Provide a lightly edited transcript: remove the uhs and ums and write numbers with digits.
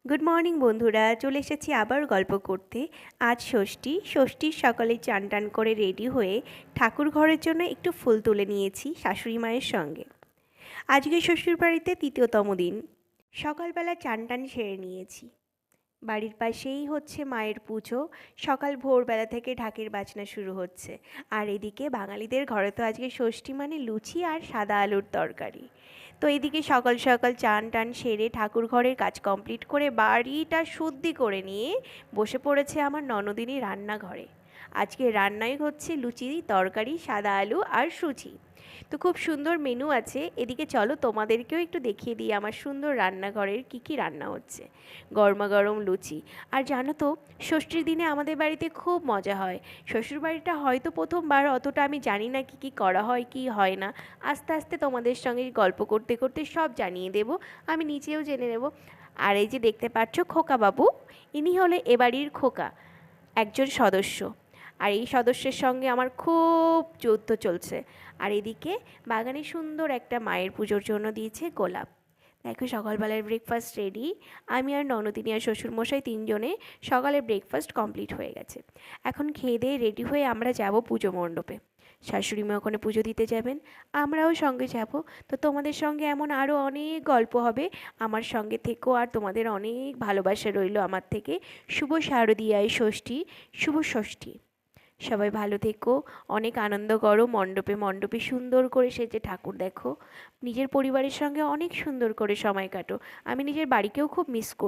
Good morning বন্ধুরা, চলে এসেছি আবার গল্প করতে। আজ ষষ্ঠী। ষষ্ঠীর সকালে চান টান করে রেডি হয়ে ঠাকুর ঘরের জন্য একটু ফুল তুলে নিয়েছি শাশুড়ি মায়ের সঙ্গে। আজকে শ্বশুর বাড়িতে তৃতীয়তম দিন। সকালবেলা চান টান সেরে নিয়েছি। বাড়ির পাশেই হচ্ছে মায়ের পুজো। সকাল ভোরবেলা থেকে ঢাকের বাজনা শুরু হচ্ছে। আর এদিকে বাঙালিদের ঘরে তো আজকে ষষ্ঠী মানে লুচি আর সাদা আলুর তরকারি। তো এদিকে সকাল সকাল চান টান সেরে ঠাকুর ঘরের কাজ কমপ্লিট করে বাড়িটা শুদ্ধি করে নিয়ে বসে পড়েছে আমার ননদিনী রান্নাঘরে। আজকে রান্নাই হচ্ছে লুচি, তরকারি, সাদা আলু আর সুজি। তো খুব সুন্দর মেনু আছে। এদিকে চলো তোমাদেরকেও একটু দেখিয়ে দিই আমার সুন্দর রান্নাঘরের কী কী রান্না হচ্ছে। গরমাগরম লুচি। আর জানো তো, ষষ্ঠীর দিনে আমাদের বাড়িতে খুব মজা হয়। শ্বশুরবাড়িটা হয়তো প্রথমবার, অতটা আমি জানি না কী কী করা হয় কী হয় না। আস্তে আস্তে তোমাদের সঙ্গে গল্প করতে করতে সব জানিয়ে দেব, আমি নিজেও জেনে নেব। আর এই যে দেখতে পাচ্ছ খোকা বাবু, ইনি হলো এ বাড়ির খোকা, একজন সদস্য। আর এই সদস্যের সঙ্গে আমার খুব যুদ্ধ চলছে। আর এদিকে বাগানে সুন্দর একটা মায়ের পুজোর জন্য দিয়েছে গোলাপ। দেখো সকালবেলার ব্রেকফাস্ট রেডি। আমি আর ননদিনী আর শ্বশুরমশাই তিনজনে সকালের ব্রেকফাস্ট কমপ্লিট হয়ে গেছে। এখন খেয়ে দিয়ে রেডি হয়ে আমরা যাব পুজো মণ্ডপে। শাশুড়ি মা ওখানে পুজো দিতে যাবেন, আমরাও সঙ্গে যাব। তো তোমাদের সঙ্গে এমন আরও অনেক গল্প হবে। আমার সঙ্গে থেকো, আর তোমাদের অনেক ভালোবাসা রইল আমার থেকে। শুভ শারদীয়ায় ষষ্ঠী, শুভ ষষ্ঠী। সবাই ভালো থেকো, অনেক আনন্দ করো, মণ্ডপে মণ্ডপে সুন্দর করে সেজে ঠাকুর দেখো। নিজের পরিবারের সঙ্গে অনেক সুন্দর করে সময় কাটো। আমি নিজের বাড়িকেও খুব মিস করি।